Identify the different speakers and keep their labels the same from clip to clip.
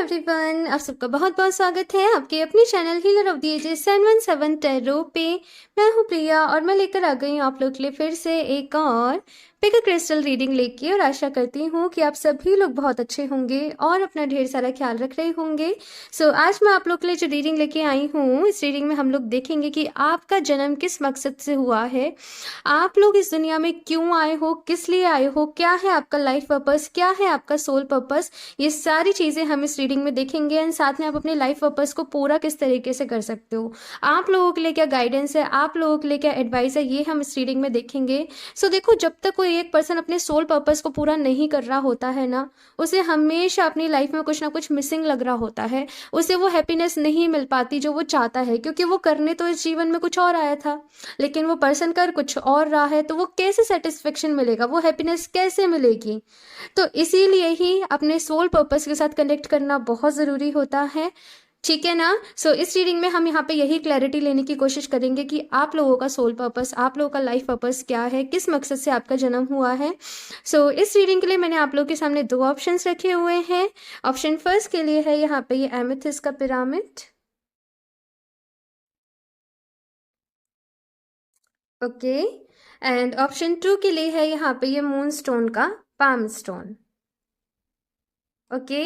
Speaker 1: Everyone, आप सबका बहुत बहुत स्वागत है आपके अपने channel healer of the ages 717 tarot पे। मैं हूँ प्रिया और मैं लेकर आ गई हूँ आप लोग के लिए फिर से एक और पिक क्रिस्टल रीडिंग लेके, और आशा करती हूँ कि आप सभी लोग बहुत अच्छे होंगे और अपना ढेर सारा ख्याल रख रहे होंगे। आज मैं आप लोग के लिए जो रीडिंग लेके आई हूँ, इस रीडिंग में हम लोग देखेंगे कि आपका जन्म किस मकसद से हुआ है, आप लोग इस दुनिया में क्यों आए हो, किस लिए आए हो, क्या है आपका लाइफ पर्पस, क्या है आपका सोल पर्पस। ये सारी चीज़ें हम इस रीडिंग में देखेंगे एंड साथ में आप अपने लाइफ पर्पस को पूरा किस तरीके से कर सकते हो, आप लोगों के लिए क्या गाइडेंस है, आप लोगों के लिए क्या एडवाइस है, ये हम इस रीडिंग में देखेंगे। देखो, जब तक कोई एक पर्सन अपने सोल पर्पस को पूरा नहीं कर रहा होता है ना, उसे हमेशा अपनी लाइफ में कुछ ना कुछ मिसिंग लग रहा होता है, उसे वो हैप्पीनेस नहीं मिल पाती जो वो चाहता है, क्योंकि वो करने तो इस जीवन में कुछ और आया था लेकिन वो पर्सन कर कुछ और रहा है, तो वो कैसे सेटिस्फेक्शन मिलेगा, वो हैप्पीनेस कैसे मिलेगी। तो इसीलिए ही अपने सोल पर्पस के साथ कनेक्ट करना बहुत ज़रूरी होता है, ठीक है ना। इस रीडिंग में हम यहाँ पे यही क्लैरिटी लेने की कोशिश करेंगे कि आप लोगों का सोल पर्पस, आप लोगों का लाइफ पर्पस क्या है, किस मकसद से आपका जन्म हुआ है। इस रीडिंग के लिए मैंने आप लोगों के सामने दो ऑप्शंस रखे हुए हैं। ऑप्शन फर्स्ट के लिए है यहाँ पे ये एमेथिस्ट का pyramid, okay, and option two के लिए है यहाँ पे ये मून स्टोन का पाम स्टोन, ओके।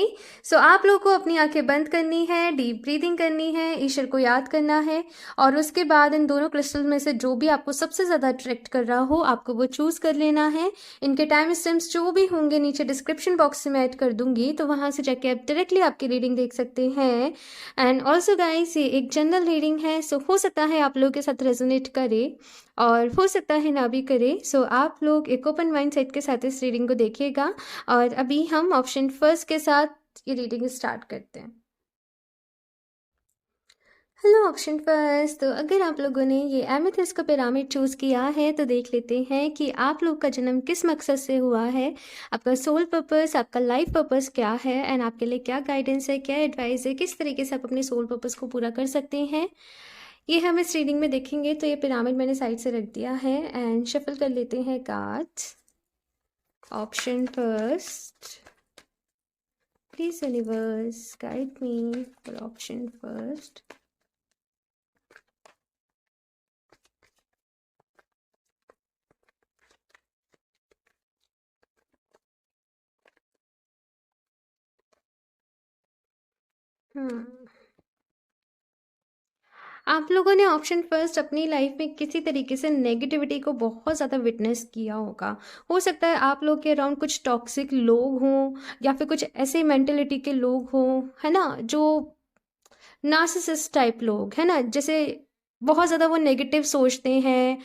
Speaker 1: आप लोगों को अपनी आंखें बंद करनी है, डीप ब्रीदिंग करनी है, ईश्वर को याद करना है, और उसके बाद इन दोनों क्रिस्टल में से जो भी आपको सबसे ज़्यादा अट्रैक्ट कर रहा हो आपको वो चूज़ कर लेना है। इनके टाइम स्टैम्प्स जो भी होंगे नीचे डिस्क्रिप्शन बॉक्स में ऐड कर दूंगी, तो वहाँ से जाके आप डायरेक्टली आपकी रीडिंग देख सकते हैं। एंड ऑल्सो गाइस, ये एक जनरल रीडिंग है, हो सकता है आप लोगों के साथ रेजोनेट करे और हो सकता है ना भी करे। आप लोग एक ओपन माइंड सेट के साथ इस रीडिंग को देखिएगा, और अभी हम ऑप्शन फर्स्ट के साथ ये रीडिंग स्टार्ट करते हैं। हेलो ऑप्शन फर्स्ट, तो अगर आप लोगों ने ये एमेथिस्ट का पिरामिड चूज़ किया है तो देख लेते हैं कि आप लोग का जन्म किस मकसद से हुआ है, आपका सोल पर्पस, आपका लाइफ पर्पस क्या है, एंड आपके लिए क्या गाइडेंस है, क्या एडवाइस है, किस तरीके से आप अपने सोल पर्पस को पूरा कर सकते हैं, ये हम इस रीडिंग में देखेंगे। तो ये पिरामिड मैंने साइड से रख दिया है एंड शफल कर लेते हैं cards. Option first, please universe guide me for option first. आप लोगों ने ऑप्शन फर्स्ट अपनी लाइफ में किसी तरीके से नेगेटिविटी को बहुत ज़्यादा विटनेस किया होगा। हो सकता है आप लोग के अराउंड कुछ टॉक्सिक लोग हों या फिर कुछ ऐसे मेंटेलिटी के लोग हों, है ना, जो नार्सिसिस्ट टाइप लोग, है ना, जैसे बहुत ज़्यादा वो नेगेटिव सोचते हैं।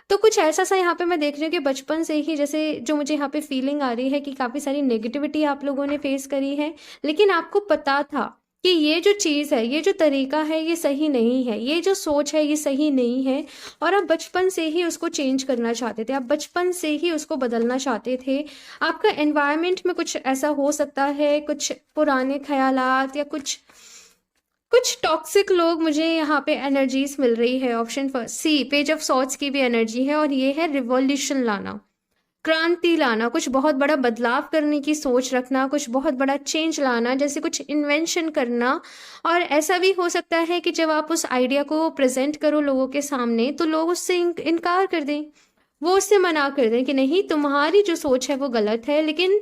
Speaker 1: तो कुछ ऐसा सा यहाँ पे मैं देख रही हूँ कि बचपन से ही, जैसे जो मुझे यहाँ पे फीलिंग आ रही है कि काफ़ी सारी नेगेटिविटी आप लोगों ने फेस करी है, लेकिन आपको पता था कि ये जो चीज़ है, ये जो तरीका है, ये सही नहीं है, ये जो सोच है ये सही नहीं है, और आप बचपन से ही उसको चेंज करना चाहते थे, आप बचपन से ही उसको बदलना चाहते थे। आपका एनवायरनमेंट में कुछ ऐसा हो सकता है, कुछ पुराने ख्यालात या कुछ टॉक्सिक लोग, मुझे यहाँ पे एनर्जीज मिल रही है। Option first C, page of swords की भी एनर्जी है, और ये है रिवॉल्यूशन लाना, क्रांति लाना, कुछ बहुत बड़ा बदलाव करने की सोच रखना, कुछ बहुत बड़ा चेंज लाना, जैसे कुछ इन्वेंशन करना। और ऐसा भी हो सकता है कि जब आप उस आइडिया को प्रेजेंट करो लोगों के सामने, तो लोग उससे इनकार कर दें, वो उससे मना कर दें कि नहीं, तुम्हारी जो सोच है वो गलत है। लेकिन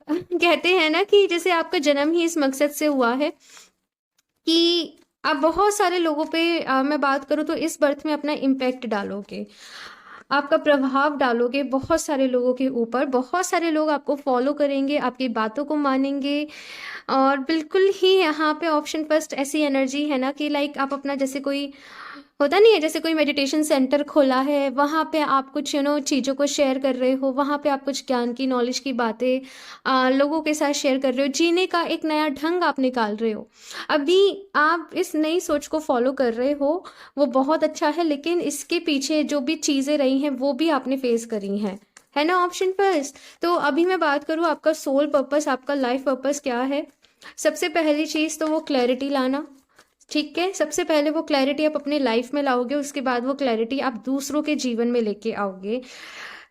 Speaker 1: कहते हैं ना कि जैसे आपका जन्म ही इस मकसद से हुआ है कि आप बहुत सारे लोगों पे, मैं बात करूँ तो इस बर्थ में अपना इम्पैक्ट डालोगे, आपका प्रभाव डालोगे बहुत सारे लोगों के ऊपर, बहुत सारे लोग आपको फॉलो करेंगे, आपकी बातों को मानेंगे। और बिल्कुल ही यहाँ पे ऑप्शन फर्स्ट ऐसी एनर्जी है ना कि लाइक आप अपना, जैसे कोई होता नहीं है, जैसे कोई मेडिटेशन सेंटर खोला है, वहाँ पे आप कुछ चीज़ों को शेयर कर रहे हो, वहाँ पे आप कुछ ज्ञान की, नॉलेज की बातें लोगों के साथ शेयर कर रहे हो, जीने का एक नया ढंग आप निकाल रहे हो। अभी आप इस नई सोच को फॉलो कर रहे हो, वो बहुत अच्छा है, लेकिन इसके पीछे जो भी चीज़ें रही हैं वो भी आपने फेस करी हैं, है ना ऑप्शन फर्स्ट। तो अभी मैं बात करूँ आपका सोल पर्पस, आपका लाइफ पर्पस क्या है। सबसे पहली चीज़ तो वो क्लैरिटी लाना, ठीक है। सबसे पहले वो क्लैरिटी आप अपने लाइफ में लाओगे, उसके बाद वो क्लैरिटी आप दूसरों के जीवन में लेके आओगे।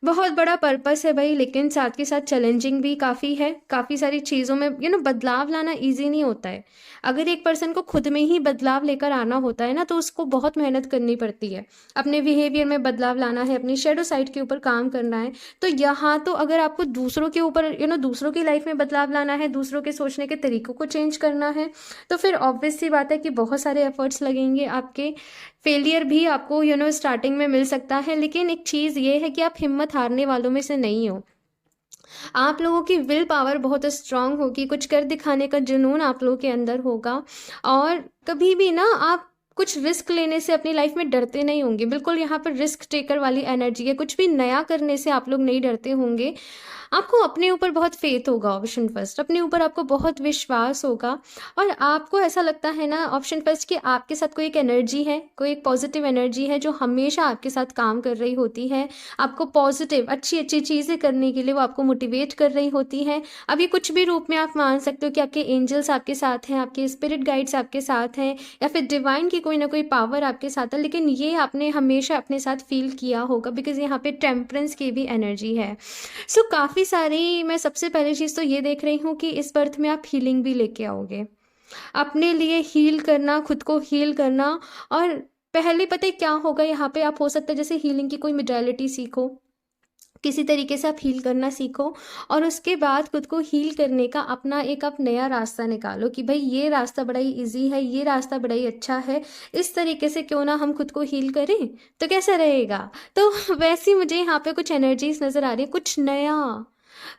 Speaker 1: बहुत बड़ा पर्पस है भाई, लेकिन साथ के साथ चैलेंजिंग भी काफ़ी है। काफ़ी सारी चीज़ों में बदलाव लाना ईज़ी नहीं होता है। अगर एक पर्सन को खुद में ही बदलाव लेकर आना होता है ना, तो उसको बहुत मेहनत करनी पड़ती है। अपने बिहेवियर में बदलाव लाना है, अपनी शैडो साइड के ऊपर काम करना है। तो यहाँ तो अगर आपको दूसरों के ऊपर दूसरों की लाइफ में बदलाव लाना है, दूसरों के सोचने के तरीकों को चेंज करना है, तो फिर ऑब्वियस सी बात है कि बहुत सारे एफर्ट्स लगेंगे आपके। फेलियर भी आपको स्टार्टिंग में मिल सकता है, लेकिन एक चीज़ ये है कि आप हिम्मत हारने वालों में से नहीं हो। आप लोगों की विल पावर बहुत स्ट्रांग होगी, कुछ कर दिखाने का जुनून आप लोगों के अंदर होगा। और कभी भी ना आप कुछ रिस्क लेने से अपनी लाइफ में डरते नहीं होंगे। बिल्कुल यहाँ पर रिस्क टेकर वाली एनर्जी है। कुछ भी नया करने से आप लोग नहीं डरते होंगे। आपको अपने ऊपर बहुत फेथ होगा। ऑप्शन फर्स्ट, अपने ऊपर आपको बहुत विश्वास होगा। और आपको ऐसा लगता है ना ऑप्शन फर्स्ट, कि आपके साथ कोई एक एनर्जी है, कोई एक पॉजिटिव एनर्जी है जो हमेशा आपके साथ काम कर रही होती है। आपको पॉजिटिव अच्छी अच्छी चीज़ें करने के लिए वो आपको मोटिवेट कर रही होती है। अब ये कुछ भी रूप में आप मान सकते हो कि आपके एंजल्स आपके साथ हैं, आपके स्पिरिट गाइड्स आपके साथ हैं, या फिर डिवाइन की कोई ना कोई पावर आपके साथ है। लेकिन ये आपने हमेशा अपने साथ फील किया होगा, बिकॉज यहाँ पे टेम्परेंस की भी एनर्जी है। सो काफ़ी सारी, मैं सबसे पहली चीज़ तो ये देख रही हूँ कि इस बर्थ में आप हीलिंग भी लेके आओगे। अपने लिए हील करना, खुद को हील करना। और पहले पता है क्या होगा यहाँ पे, आप हो सकता है जैसे हीलिंग की कोई मोडालिटी सीखो, किसी तरीके से आप हील करना सीखो, और उसके बाद खुद को हील करने का अपना एक आप नया रास्ता निकालो कि भाई ये रास्ता बड़ा ही ईजी है, ये रास्ता बड़ा ही अच्छा है, इस तरीके से क्यों ना हम खुद को हील करें, तो कैसा रहेगा। तो वैसी मुझे यहाँ पे कुछ एनर्जीज नज़र आ रही है, कुछ नया,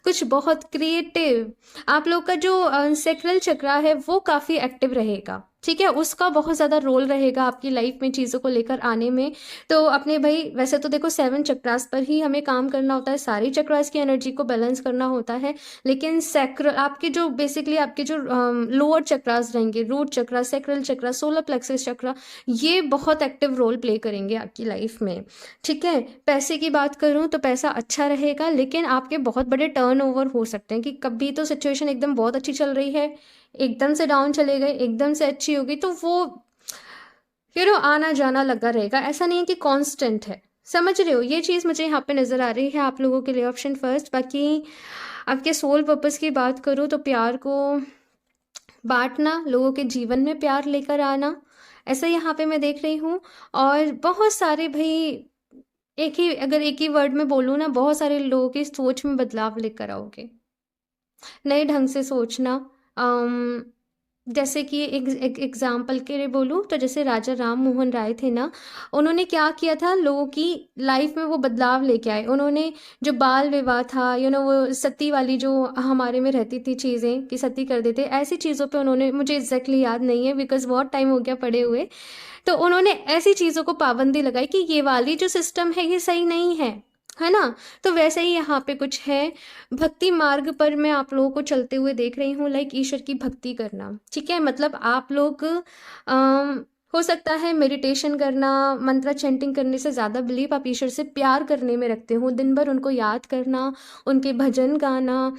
Speaker 1: कुछ बहुत क्रिएटिव। आप लोग का जो सेक्रल चक्रा है वो काफ़ी एक्टिव रहेगा, ठीक है, उसका बहुत ज़्यादा रोल रहेगा आपकी लाइफ में चीज़ों को लेकर आने में। तो अपने भाई, वैसे तो देखो 7 चक्रास पर ही हमें काम करना होता है, सारी चक्रास की एनर्जी को बैलेंस करना होता है। लेकिन सेक्रल आपके जो बेसिकली आपके जो लोअर चक्रास रहेंगे, रूट चक्रा, सेक्रल चक्रा, सोलर प्लेक्सस चक्रा, ये बहुत एक्टिव रोल प्ले करेंगे आपकी लाइफ में। ठीक है, पैसे की बात करूँ तो पैसा अच्छा रहेगा, लेकिन आपके बहुत बड़े टर्नओवर हो सकते हैं कि कभी तो सिचुएशन एकदम बहुत अच्छी चल रही है, एकदम से डाउन चले गए, एकदम से अच्छी हो गई, तो वो आना जाना लगा रहेगा। ऐसा नहीं है कि कांस्टेंट है। समझ रहे हो, ये चीज़ मुझे यहाँ पे नज़र आ रही है आप लोगों के लिए। ऑप्शन फर्स्ट, बाकी आपके सोल पर्पस की बात करूँ तो प्यार को बांटना, लोगों के जीवन में प्यार लेकर आना, ऐसा यहाँ पे मैं देख रही हूँ। और बहुत सारे भाई, अगर एक ही वर्ड में बोलूँ ना, बहुत सारे लोगों की सोच में बदलाव लेकर आओगे, नए ढंग से सोचना। अम, जैसे कि एक एग्जाम्पल के लिए बोलूँ तो जैसे राजा राम मोहन राय थे ना, उन्होंने क्या किया था, लोगों की लाइफ में वो बदलाव लेके आए। उन्होंने जो बाल विवाह था, वो सती वाली जो हमारे में रहती थी चीज़ें कि सती कर देते, ऐसी चीज़ों पे उन्होंने, मुझे एग्जैक्टली याद नहीं है बिकॉज बहुत टाइम हो गया पढ़े हुए, तो उन्होंने ऐसी चीज़ों को पाबंदी लगाई कि ये वाली जो सिस्टम है ये सही नहीं है ना। तो वैसे ही यहाँ पे कुछ है। भक्ति मार्ग पर मैं आप लोगों को चलते हुए देख रही हूँ, लाइक ईश्वर की भक्ति करना, ठीक है। मतलब आप लोग हो सकता है मेडिटेशन करना, मंत्र चैंटिंग करने से ज़्यादा बिलीव आप ईश्वर से प्यार करने में रखते हो, दिन भर उनको याद करना, उनके भजन गाना,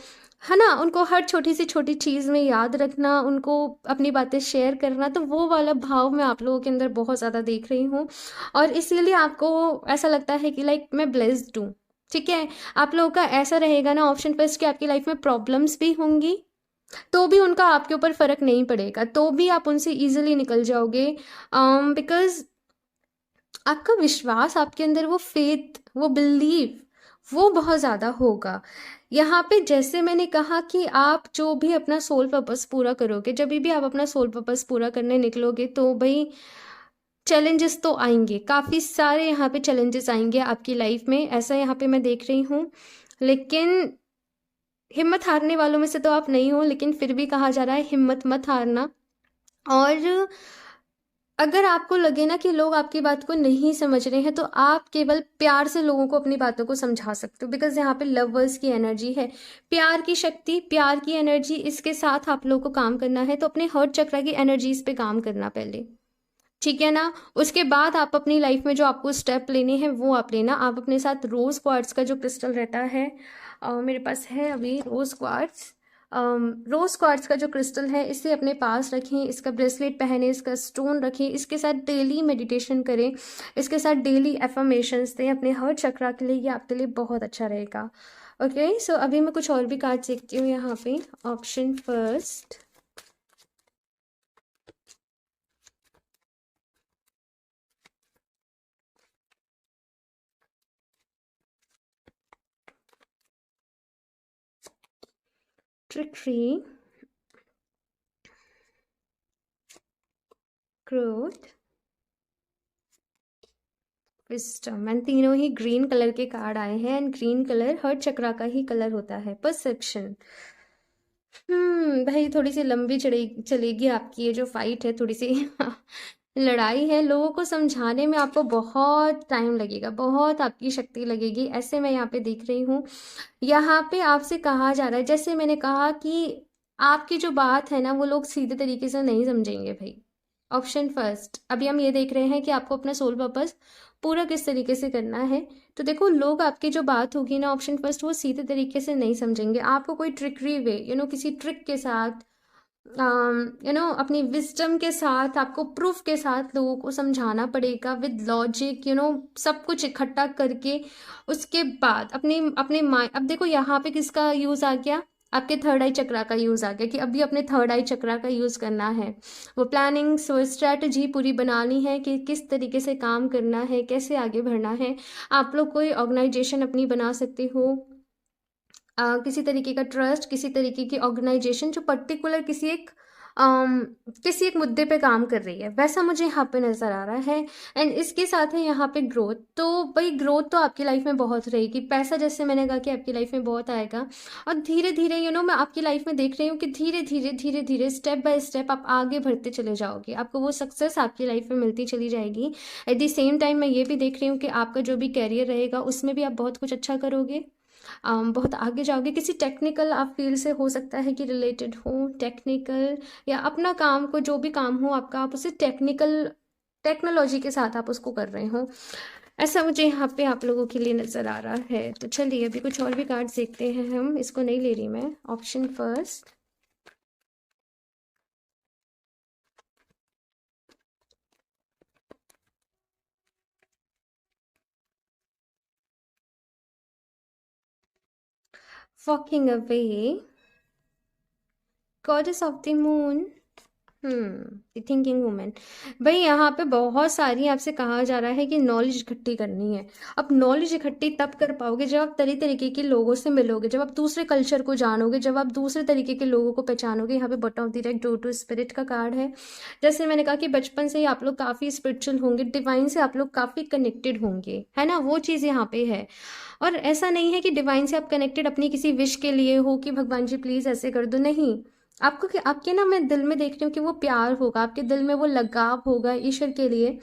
Speaker 1: है ना, उनको हर छोटी सी छोटी चीज़ में याद रखना, उनको अपनी बातें शेयर करना, तो वो वाला भाव मैं आप लोगों के अंदर बहुत ज़्यादा देख रही हूँ। और इसीलिए आपको ऐसा लगता है कि लाइक मैं ब्लेस्ड हूँ, ठीक है। आप लोगों का ऐसा रहेगा ना ऑप्शन फर्स्ट, कि आपकी लाइफ में प्रॉब्लम्स भी होंगी, तो भी उनका आपके ऊपर फ़र्क नहीं पड़ेगा, तो भी आप उनसे ईजिली निकल जाओगे, बिकॉज आपका विश्वास, आपके अंदर वो फेथ, वो बिलीव, वो बहुत ज़्यादा होगा। यहाँ पे जैसे मैंने कहा कि आप जो भी अपना सोल पर्पस पूरा करोगे, जब भी आप अपना सोल पर्पस पूरा करने निकलोगे, तो भाई चैलेंजेस तो आएंगे, काफ़ी सारे यहाँ पे चैलेंजेस आएंगे आपकी लाइफ में, ऐसा यहाँ पे मैं देख रही हूँ। लेकिन हिम्मत हारने वालों में से तो आप नहीं हो, लेकिन फिर भी कहा जा रहा है हिम्मत मत हारना। और अगर आपको लगे ना कि लोग आपकी बात को नहीं समझ रहे हैं, तो आप केवल प्यार से लोगों को अपनी बातों को समझा सकते हो, बिकॉज यहाँ पे लवर्स की एनर्जी है, प्यार की शक्ति, प्यार की एनर्जी, इसके साथ आप लोगों को काम करना है। तो अपने हर्ट चक्र की एनर्जीज पे काम करना पहले, ठीक है ना। उसके बाद आप अपनी लाइफ में जो आपको स्टेप लेने हैं वो आप लेना। आप अपने साथ रोज़ क्वार्ट्स का जो क्रिस्टल रहता है, मेरे पास है अभी रोज़ क्वार्ट्स, रोज क्वार्ट्ज का जो क्रिस्टल है इसे अपने पास रखें, इसका ब्रेसलेट पहने, इसका स्टोन रखें, इसके साथ डेली मेडिटेशन करें, इसके साथ डेली एफर्मेशंस दें अपने हर्ट चक्रा के लिए। ये आपके लिए बहुत अच्छा रहेगा। ओके, सो अभी मैं कुछ और भी कार्ड देखती हूँ यहाँ पे। Option first, trickery, growth, wisdom. And तीनों ही ग्रीन कलर के कार्ड आए हैं। एंड ग्रीन कलर हर्ट चक्रा का ही कलर होता है। परसेप्शन। भाई थोड़ी सी लंबी चलेगी आपकी ये जो फाइट है, थोड़ी सी लड़ाई है। लोगों को समझाने में आपको बहुत टाइम लगेगा, बहुत आपकी शक्ति लगेगी, ऐसे मैं यहाँ पे देख रही हूँ। यहाँ पे आपसे कहा जा रहा है, जैसे मैंने कहा कि आपकी जो बात है ना वो लोग सीधे तरीके से नहीं समझेंगे भाई। ऑप्शन फर्स्ट, अभी हम ये देख रहे हैं कि आपको अपना सोल पर्पस पूरा किस तरीके से करना है। तो देखो, लोग आपकी जो बात होगी ना ऑप्शन फर्स्ट, वो सीधे तरीके से नहीं समझेंगे। आपको कोई ट्रिकरी वे, किसी ट्रिक के साथ, अपनी विजडम के साथ, आपको प्रूफ के साथ लोगों को समझाना पड़ेगा विद लॉजिक, सब कुछ इकट्ठा करके। उसके बाद अपने अपने माइंड, अब देखो यहाँ पे किसका यूज आ गया, आपके थर्ड आई चक्रा का यूज आ गया कि अभी अपने थर्ड आई चक्रा का यूज करना है। वो प्लानिंग स्ट्रैटेजी पूरी बनानी है कि किस तरीके से काम करना है, कैसे आगे बढ़ना है। आप लोग कोई ऑर्गेनाइजेशन अपनी बना सकते हो, किसी तरीके का ट्रस्ट, किसी तरीके की ऑर्गेनाइजेशन जो पर्टिकुलर किसी एक मुद्दे पे काम कर रही है, वैसा मुझे यहाँ पे नज़र आ रहा है। एंड इसके साथ है यहाँ पे ग्रोथ। तो भाई ग्रोथ तो आपकी लाइफ में बहुत रहेगी। पैसा जैसे मैंने कहा कि आपकी लाइफ में बहुत आएगा, और धीरे धीरे मैं आपकी लाइफ में देख रही हूँ कि धीरे धीरे धीरे धीरे स्टेप बाय स्टेप आप आगे बढ़ते चले जाओगे। आपको वो सक्सेस आपकी लाइफ में मिलती चली जाएगी। एट द सेम टाइम मैं ये भी देख रही हूँ कि आपका जो भी कैरियर रहेगा उसमें भी आप बहुत कुछ अच्छा करोगे, बहुत आगे जाओगे। किसी टेक्निकल आप फील्ड से हो सकता है कि रिलेटेड हो, टेक्निकल या अपना काम को, जो भी काम हो आपका, आप उसे टेक्नोलॉजी के साथ आप उसको कर रहे हो, ऐसा मुझे यहाँ पे आप लोगों के लिए नज़र आ रहा है। तो चलिए अभी कुछ और भी कार्ड्स देखते हैं हम, इसको नहीं ले रही मैं। Option first, walking away, goddess of the moon, thinking women. भाई यहाँ पे बहुत सारी आपसे कहा जा रहा है कि नॉलेज इकट्ठी करनी है। अब नॉलेज इकट्ठी तब कर पाओगे जब आप तरह तरीके के लोगों से मिलोगे, जब आप दूसरे कल्चर को जानोगे, जब आप दूसरे तरीके के लोगों को पहचानोगे। यहाँ पे bottom of the deck door to spirit का कार्ड है। जैसे मैंने कहा कि बचपन से ही आप लोग काफ़ी स्पिरिचुअल होंगे, डिवाइन से आप लोग काफ़ी कनेक्टेड होंगे, है ना, वो चीज़ यहाँ पे है। और ऐसा नहीं है कि डिवाइन से आप कनेक्टेड अपनी किसी विश के लिए हो कि भगवान जी प्लीज़ ऐसे कर दो, नहीं। आपको आपके ना, मैं दिल में देख रही हूँ कि वो प्यार होगा, आपके दिल में वो लगाव होगा ईश्वर के लिए।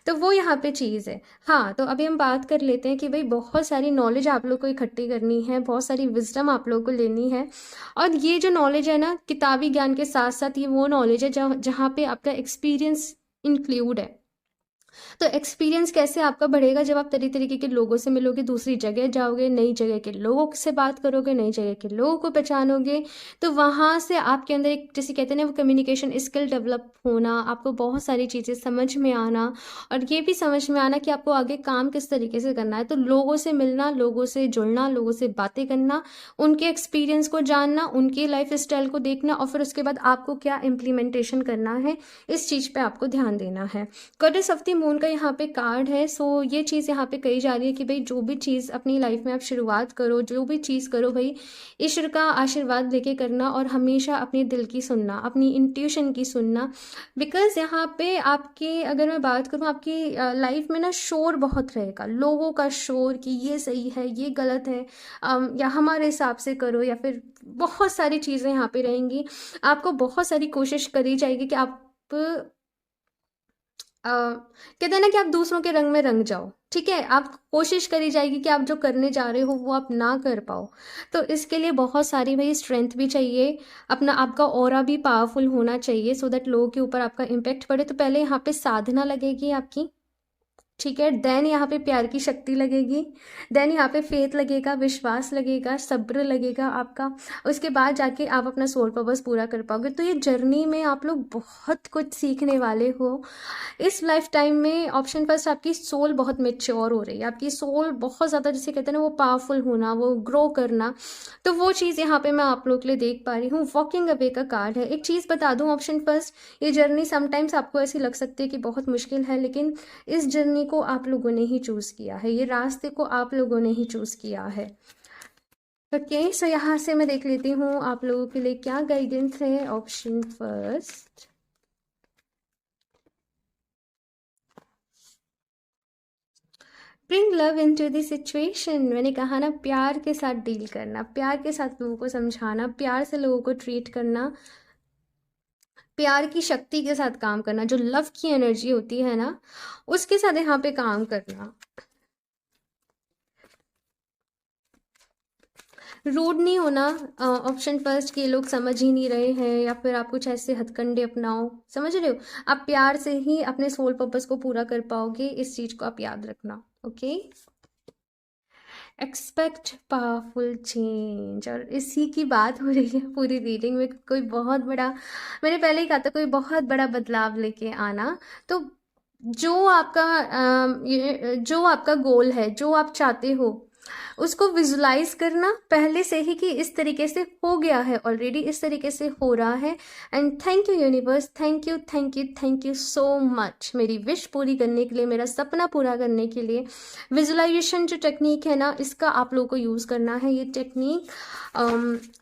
Speaker 1: तो वो यहाँ पे चीज़ है। हाँ, तो अभी हम बात कर लेते हैं कि भाई बहुत सारी नॉलेज आप लोग को इकट्ठी करनी है, बहुत सारी विजडम आप लोग को लेनी है। और ये जो नॉलेज है ना, किताबी ज्ञान के साथ साथ ये वो नॉलेज है जहाँ जहाँ पे आपका एक्सपीरियंस इंक्लूड है। तो एक्सपीरियंस कैसे आपका बढ़ेगा, जब आप तरह तरीके के लोगों से मिलोगे, दूसरी जगह जाओगे, नई जगह के लोगों से बात करोगे, नई जगह के लोगों को पहचानोगे। तो वहाँ से आपके अंदर एक, जैसे कहते हैं ना, वो कम्युनिकेशन स्किल डेवलप होना, आपको बहुत सारी चीज़ें समझ में आना, और ये भी समझ में आना कि आपको आगे काम किस तरीके से करना है। तो लोगों से मिलना, लोगों से जुड़ना, लोगों से बातें करना, उनके एक्सपीरियंस को जानना, उनके लाइफ स्टाइल को देखना, और फिर उसके बाद आपको क्या इम्प्लीमेंटेशन करना है, इस चीज़ पे आपको ध्यान देना है। गॉडेस ऑफ द मून का यहाँ पे कार्ड है। सो ये चीज़ यहाँ पे कही जा रही है कि भाई जो भी चीज़ अपनी लाइफ में आप शुरुआत करो, जो भी चीज़ करो भाई, ईश्वर का आशीर्वाद लेके करना, और हमेशा अपने दिल की सुनना, अपनी इंट्यूशन की सुनना। बिकॉज यहाँ पे आपके, अगर मैं बात करूँ, आपकी लाइफ में ना शोर बहुत रहेगा, लोगों का शोर कि ये सही है, ये गलत है, या हमारे हिसाब से करो, या फिर बहुत सारी चीज़ें यहाँ पे रहेंगी। आपको बहुत सारी कोशिश करी जाएगी कि आप कहते हैं ना कि आप दूसरों के रंग में रंग जाओ, ठीक है। आप कोशिश करी जाएगी कि आप जो करने जा रहे हो वो आप ना कर पाओ। तो इसके लिए बहुत सारी भाई स्ट्रेंथ भी चाहिए, अपना आपका ऑरा भी पावरफुल होना चाहिए, सो दैट लोगों के ऊपर आपका इम्पेक्ट पड़े। तो पहले यहाँ पे साधना लगेगी आपकी, ठीक है, देन यहाँ पे प्यार की शक्ति लगेगी, देन यहाँ पे फेथ लगेगा, विश्वास लगेगा, सब्र लगेगा आपका। उसके बाद जाके आप अपना सोल पर्पस पूरा कर पाओगे। तो ये जर्नी में आप लोग बहुत कुछ सीखने वाले हो। इस लाइफ टाइम में ऑप्शन फर्स्ट आपकी सोल बहुत मेच्योर हो रही है, आपकी सोल बहुत ज़्यादा, जिसे कहते हैं ना, वो पावरफुल होना, वो ग्रो करना। तो वो चीज़ यहाँ पे मैं आप लोग के लिए देख पा रही हूँ। वॉकिंग अवे का कार्ड है। एक चीज़ बता दूँ ऑप्शन फर्स्ट, ये जर्नी समटाइम्स आपको ऐसी लग सकती है कि बहुत मुश्किल है, लेकिन इस जर्नी को आप लोगों ने ही चूज़ किया है, ये रास्ते को आप लोगों ने ही चूज़ किया है। ओके, सो यहाँ से मैं देख लेती हूँ आप लोगों के लिए क्या गाइडेंस है। Option first, bring love in to the situation. मैंने कहा ना, प्यार के साथ डील करना, प्यार के साथ लोगों को समझाना, प्यार से लोगों को ट्रीट करना, प्यार की शक्ति के साथ काम करना, जो लव की एनर्जी होती है ना, उसके साथ यहाँ पे काम करना। रूड नहीं होना। ऑप्शन फर्स्ट के लोग समझ ही नहीं रहे हैं, या फिर आप कुछ ऐसे हथकंडे अपनाओ, समझ रहे हो, आप प्यार से ही अपने सोल पर्पस को पूरा कर पाओगे, इस चीज को आप याद रखना। ओके, एक्सपेक्ट पावरफुल चेंज, और इसी की बात हो रही है पूरी रीडिंग में। कोई बहुत बड़ा, मैंने पहले ही कहा था, कोई बहुत बड़ा बदलाव लेके आना। तो जो आपका जो आपका गोल है, जो आप चाहते हो, उसको विजुलाइज करना पहले से ही कि इस तरीके से हो गया है ऑलरेडी, इस तरीके से हो रहा है। And thank you universe, thank you thank you thank you so much, मेरी विश पूरी करने के लिए, मेरा सपना पूरा करने के लिए। विजुलाइजेशन जो टेक्निक है ना, इसका आप लोगों को यूज़ करना है। ये टेक्निक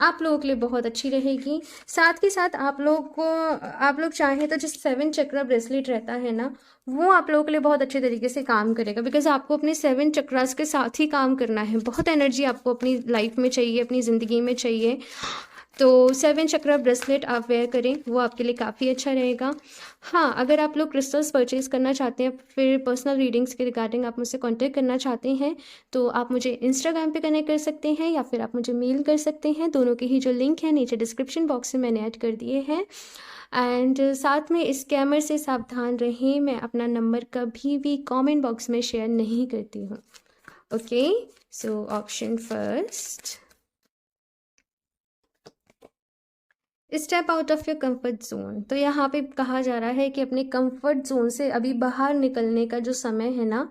Speaker 1: आप लोगों के लिए बहुत अच्छी रहेगी। साथ के साथ आप लोग चाहें तो, जिस 7 चक्रा ब्रेसलेट रहता है ना, वो आप लोगों के लिए बहुत अच्छे तरीके से काम करेगा, बिकॉज आपको अपने 7 चक्रास के साथ ही काम करना है। बहुत एनर्जी आपको अपनी लाइफ में चाहिए, अपनी ज़िंदगी में चाहिए। तो 7 चक्रा ब्रेसलेट आप वेयर करें, वो आपके लिए काफ़ी अच्छा रहेगा। हाँ, अगर आप लोग क्रिस्टल्स परचेज़ करना चाहते हैं, फिर पर्सनल रीडिंग्स के रिगार्डिंग आप मुझसे कांटेक्ट करना चाहते हैं, तो आप मुझे इंस्टाग्राम पे कनेक्ट कर सकते हैं, या फिर आप मुझे मेल कर सकते हैं। दोनों के ही जो लिंक है नीचे डिस्क्रिप्शन बॉक्स में मैंने ऐड कर दिए हैं। एंड साथ में स्कैमर से सावधान रहें, मैं अपना नंबर कभी भी कमेंट बॉक्स में शेयर नहीं करती हूँ। Okay, so option first, step out of your comfort zone. तो यहाँ पे कहा जा रहा है कि अपने कंफर्ट जोन से अभी बाहर निकलने का जो समय है ना,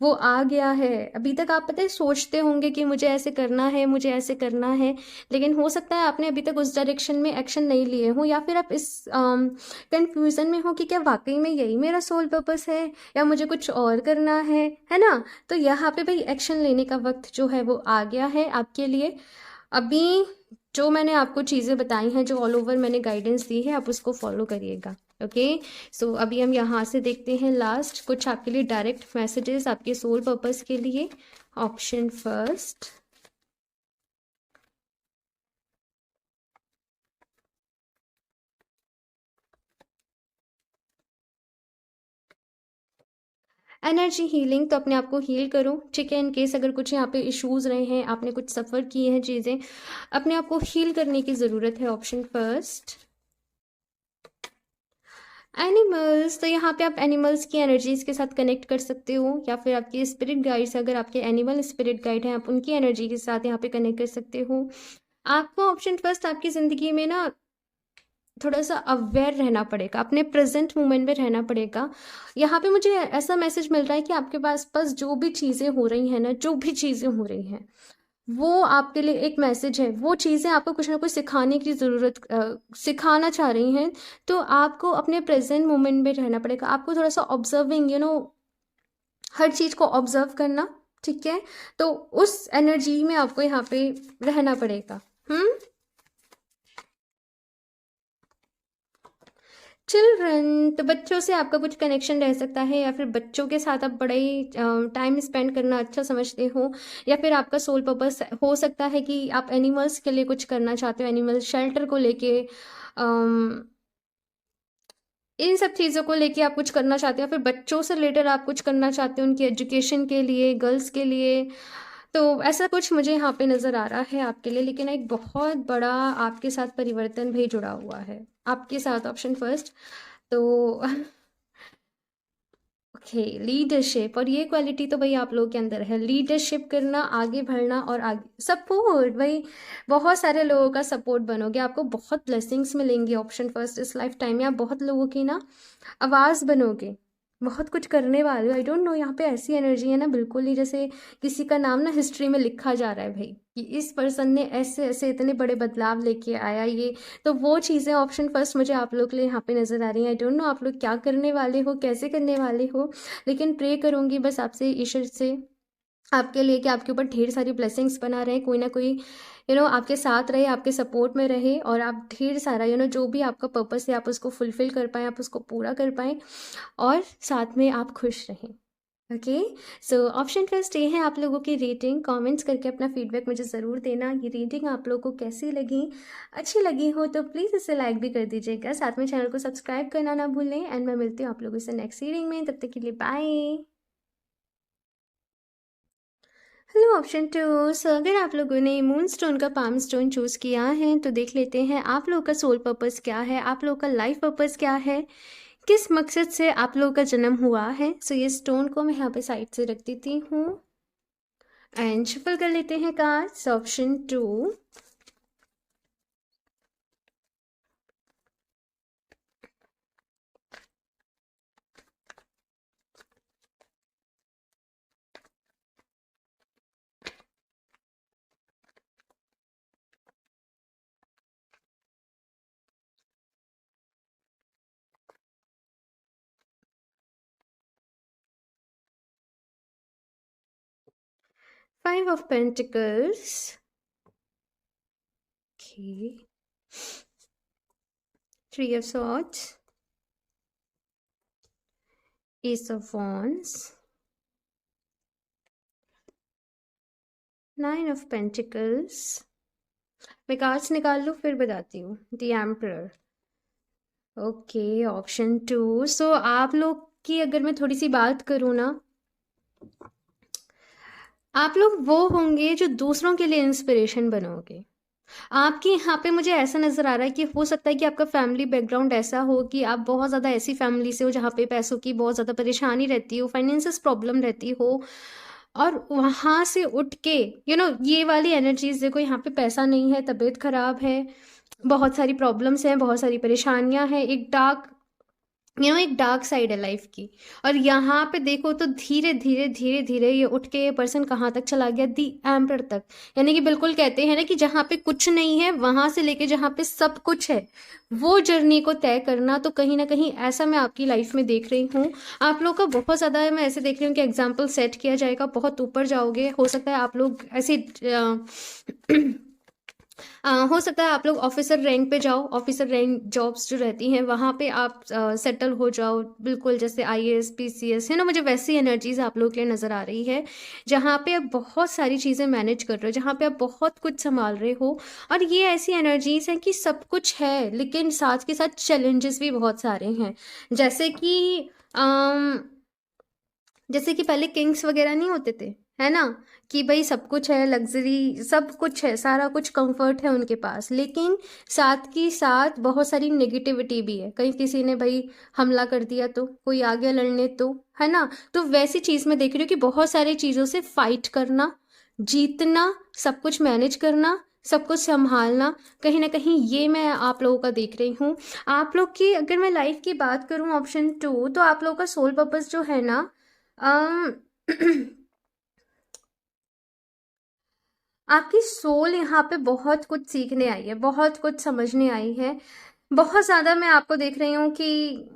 Speaker 1: वो आ गया है। अभी तक आप पता है सोचते होंगे कि मुझे ऐसे करना है, मुझे ऐसे करना है, लेकिन हो सकता है आपने अभी तक उस डायरेक्शन में एक्शन नहीं लिए हो, या फिर आप इस कंफ्यूजन में हो कि क्या वाकई में यही मेरा सोल पर्पस है, या मुझे कुछ और करना है ना। तो यहाँ पे भाई एक्शन लेने का वक्त जो है वो आ गया है आपके लिए। अभी जो मैंने आपको चीज़ें बताई हैं, जो ऑल ओवर मैंने गाइडेंस दी है, आप उसको फॉलो करिएगा। ओके, सो अभी हम यहाँ से देखते हैं लास्ट कुछ आपके लिए डायरेक्ट मैसेजेस आपके सोल पर्पस के लिए। Option first, energy healing. तो अपने आप को हील करो, ठीक है। इन केस अगर कुछ यहाँ पे इश्यूज रहे हैं, आपने कुछ सफ़र किए हैं चीज़ें, अपने आप को हील करने की ज़रूरत है। Option first, animals. तो यहाँ पे आप एनिमल्स की एनर्जीज के साथ कनेक्ट कर सकते हो, या फिर आपके स्पिरिट गाइड्स, अगर आपके एनिमल स्पिरिट गाइड हैं, आप उनकी एनर्जी के साथ यहाँ पे कनेक्ट कर सकते हो। आपको ऑप्शन फर्स्ट आपकी ज़िंदगी में ना थोड़ा सा अवेयर रहना पड़ेगा, अपने प्रेजेंट मोमेंट में रहना पड़ेगा। यहाँ पे मुझे ऐसा मैसेज मिल रहा है कि आपके पास जो भी चीज़ें हो रही हैं ना, जो भी चीज़ें हो रही हैं, वो आपके लिए एक मैसेज है। वो चीज़ें आपको कुछ ना कुछ सिखाने की ज़रूरत, सिखाना चाह रही हैं। तो आपको अपने प्रेजेंट मोमेंट में रहना पड़ेगा। आपको थोड़ा सा ऑब्जर्विंग, हर चीज़ को ऑब्जर्व करना, ठीक है। तो उस एनर्जी में आपको यहाँ पे रहना पड़ेगा। चिल्ड्रन, तो बच्चों से आपका कुछ कनेक्शन रह सकता है, या फिर बच्चों के साथ आप बड़ा ही टाइम स्पेंड करना अच्छा समझते हो, या फिर आपका सोल पर्पस हो सकता है कि आप एनिमल्स के लिए कुछ करना चाहते हो, एनिमल शेल्टर को लेके, इन सब चीज़ों को लेके आप कुछ करना चाहते हो, फिर बच्चों से रिलेटेड आप कुछ करना चाहते हो, उनकी एजुकेशन के लिए, गर्ल्स के लिए। तो ऐसा कुछ मुझे यहाँ पे नज़र आ रहा है आपके लिए, लेकिन एक बहुत बड़ा आपके साथ परिवर्तन भी जुड़ा हुआ है आपके साथ। ऑप्शन फर्स्ट, तो ओके, लीडरशिप, और ये क्वालिटी तो भाई आप लोगों के अंदर है, लीडरशिप करना, आगे बढ़ना और आगे सपोर्ट भाई। बहुत सारे लोगों का सपोर्ट बनोगे, आपको बहुत ब्लेसिंग्स मिलेंगी ऑप्शन फर्स्ट इस लाइफ टाइम में। आप बहुत लोगों की ना आवाज़ बनोगे, बहुत कुछ करने वाले हो। आई डोंट नो, यहाँ पे ऐसी एनर्जी है ना, बिल्कुल ही जैसे किसी का नाम ना हिस्ट्री में लिखा जा रहा है भाई, कि इस पर्सन ने ऐसे ऐसे इतने बड़े बदलाव लेके आया ये। तो वो चीज़ें ऑप्शन फर्स्ट मुझे आप लोग के लिए यहाँ पे नज़र आ रही हैं। आई डोंट नो आप लोग क्या करने वाले हो, कैसे करने वाले हो, लेकिन प्रे करूँगी बस आपसे, ईश्वर से आपके लिए, कि आपके ऊपर ढेर सारी ब्लेसिंग्स बना रहे, कोई ना कोई आपके साथ रहे, आपके सपोर्ट में रहे, और आप ढेर सारा जो भी आपका पर्पस है आप उसको फुलफिल कर पाएँ, आप उसको पूरा कर पाएँ, और साथ में आप खुश रहें। ओके, सो ऑप्शन फर्स्ट ये है आप लोगों की रेटिंग। कमेंट्स करके अपना फीडबैक मुझे ज़रूर देना, ये रेटिंग आप लोगों को कैसी लगी, अच्छी लगी हो तो प्लीज़ इसे लाइक भी कर दीजिएगा, साथ में चैनल को सब्सक्राइब करना ना भूलें। एंड मैं मिलती हूँ आप लोगों से नेक्स्ट रीडिंग में, तब तक के लिए बाय। हेलो ऑप्शन टू, सो अगर आप लोगों ने मून स्टोन का पाम स्टोन चूज़ किया है तो देख लेते हैं आप लोगों का सोल पर्पस क्या है, आप लोगों का लाइफ पर्पस क्या है, किस मकसद से आप लोगों का जन्म हुआ है। सो ये स्टोन को मैं यहाँ पे साइड से रख देती हूँ एंड शफल कर लेते हैं cards. Option two, 5 of Pentacles, okay, 3 of Swords, Ace of Wands, 9 of Pentacles। मैं कार्ड्स निकाल लूँ फिर बताती हूँ। The emperor, okay, option two. So आप लोग की अगर मैं थोड़ी सी बात करूँ ना, आप लोग वो होंगे जो दूसरों के लिए इंस्पिरेशन बनोगे। आपके यहाँ पे मुझे ऐसा नज़र आ रहा है कि हो सकता है कि आपका फैमिली बैकग्राउंड ऐसा हो कि आप बहुत ज़्यादा ऐसी फैमिली से हो जहाँ पे पैसों की बहुत ज़्यादा परेशानी रहती हो, फाइनेंसिस प्रॉब्लम रहती हो, और वहाँ से उठ के ये वाली एनर्जीज देखो, यहाँ पे पैसा नहीं है, तबीयत खराब है, बहुत सारी प्रॉब्लम्स हैं, बहुत सारी परेशानियां हैं, एक डार्क एक डार्क साइड है लाइफ की। और यहाँ पे देखो तो धीरे धीरे धीरे धीरे ये उठ के ये पर्सन कहाँ तक चला गया, दी एम्पर तक। यानी कि बिल्कुल कहते हैं ना कि जहाँ पे कुछ नहीं है वहां से लेके जहाँ पे सब कुछ है, वो जर्नी को तय करना। तो कहीं ना कहीं ऐसा मैं आपकी लाइफ में देख रही हूँ। आप लोग का बहुत ज़्यादा मैं ऐसे देख रही हूँ कि एग्जाम्पल सेट किया जाएगा, बहुत ऊपर जाओगे। हो सकता है आप लोग ऐसे हो सकता है आप लोग ऑफिसर रैंक पे जाओ, ऑफिसर रैंक जॉब्स जो रहती हैं वहाँ पे आप सेटल हो जाओ, बिल्कुल जैसे आईएएस पीसीएस है ना। मुझे वैसी एनर्जीज आप लोग के लिए नज़र आ रही है, जहाँ पे आप बहुत सारी चीज़ें मैनेज कर रहे हो, जहाँ पे आप बहुत कुछ संभाल रहे हो। और ये ऐसी एनर्जीज हैं कि सब कुछ है लेकिन साथ के साथ चैलेंजेस भी बहुत सारे हैं। जैसे कि पहले किंग्स वगैरह नहीं होते थे, है ना, कि भाई सब कुछ है, लग्जरी सब कुछ है, सारा कुछ कंफर्ट है उनके पास, लेकिन साथ की साथ बहुत सारी नेगेटिविटी भी है। कहीं किसी ने भाई हमला कर दिया तो, कोई आ गया लड़ने तो, है ना। तो वैसी चीज़ मैं देख रही हूँ कि बहुत सारी चीज़ों से फाइट करना, जीतना, सब कुछ मैनेज करना, सब कुछ संभालना, कहीं ना कहीं ये मैं आप लोगों का देख रही हूँ। आप लोग की अगर मैं लाइफ की बात करूँ ऑप्शन टू, तो आप लोगों का सोल पर्पस जो है ना, अम, आपकी सोल यहाँ पे बहुत कुछ सीखने आई है, बहुत कुछ समझने आई है। बहुत ज़्यादा मैं आपको देख रही हूँ कि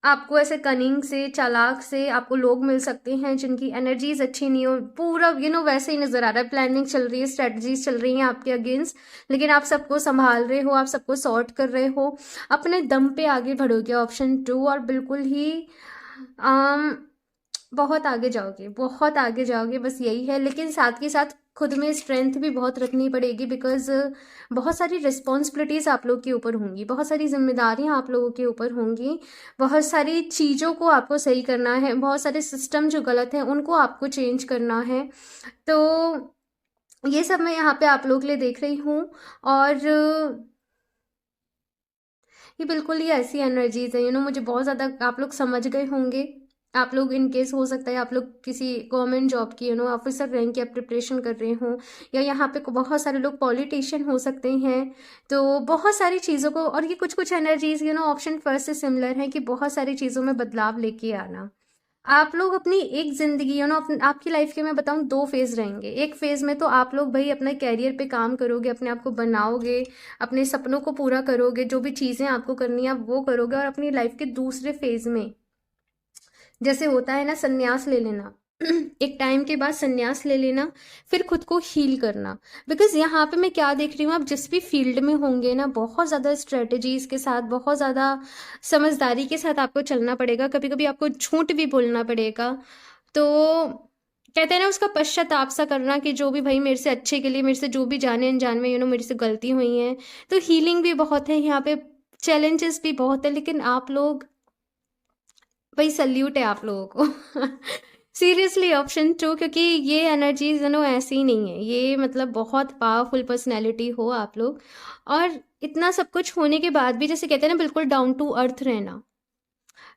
Speaker 1: आपको ऐसे कनिंग से, चालाक से आपको लोग मिल सकते हैं जिनकी एनर्जीज अच्छी नहीं हो। पूरा वैसे ही नज़र आ रहा है, प्लानिंग चल रही है, स्ट्रेटजीज चल रही हैं आपके अगेंस्ट, लेकिन आप सबको संभाल रहे हो, आप सबको सॉर्ट कर रहे हो, अपने दम पे आगे बढ़ोगे ऑप्शन टू। और बिल्कुल ही बहुत आगे जाओगे, बहुत आगे जाओगे, बस यही है। लेकिन साथ के साथ खुद में स्ट्रेंथ भी बहुत रखनी पड़ेगी, बिकॉज बहुत सारी रिस्पॉन्सिबिलिटीज़ आप लोग के ऊपर होंगी, बहुत सारी जिम्मेदारियां आप लोगों के ऊपर होंगी, बहुत सारी चीज़ों को आपको सही करना है, बहुत सारे सिस्टम जो गलत हैं उनको आपको चेंज करना है। तो ये सब मैं यहाँ पे आप लोग के लिए देख रही हूँ। और ये बिल्कुल ही ऐसी एनर्जीज है, मुझे बहुत ज़्यादा आप लोग समझ गए होंगे आप लोग इन केस हो सकता है आप लोग किसी गवर्नमेंट जॉब की ऑफिसर रैंक की आप प्रिपरेशन कर रहे हो, या यहाँ पे बहुत सारे लोग पॉलिटिशियन हो सकते हैं। तो बहुत सारी चीज़ों को, और ये कुछ कुछ एनर्जीज ऑप्शन फर्स्ट से सिमिलर है कि बहुत सारी चीज़ों में बदलाव लेके आना। आप लोग अपनी एक जिंदगी आपकी लाइफ के मैं बताऊं 2 फेज रहेंगे। एक फेज में तो आप लोग भाई अपने कैरियर पे काम करोगे, अपने आप को बनाओगे, अपने सपनों को पूरा करोगे, जो भी चीज़ें आपको करनी है आप वो करोगे। और अपनी लाइफ के दूसरे फेज में जैसे होता है ना संन्यास ले लेना, एक टाइम के बाद संन्यास ले लेना, फिर खुद को हील करना। बिकॉज यहाँ पे मैं क्या देख रही हूँ, आप जिस भी फील्ड में होंगे ना बहुत ज़्यादा स्ट्रेटजीज के साथ, बहुत ज़्यादा समझदारी के साथ आपको चलना पड़ेगा। कभी कभी आपको झूठ भी बोलना पड़ेगा। तो कहते हैं ना उसका पश्चाताप सा करना कि जो भी भाई मेरे से अच्छे के लिए, मेरे से जो भी जाने अनजान में मेरे से गलती हुई है। तो हीलिंग भी बहुत है यहाँ पे, चैलेंजेस भी बहुत है, लेकिन आप लोग भाई सल्यूट है आप लोगों को। सीरियसली ऑप्शन 2, क्योंकि ये एनर्जीज ऐसी ही नहीं है, ये मतलब बहुत पावरफुल पर्सनैलिटी हो आप लोग। और इतना सब कुछ होने के बाद भी जैसे कहते हैं ना बिल्कुल डाउन टू अर्थ रहना,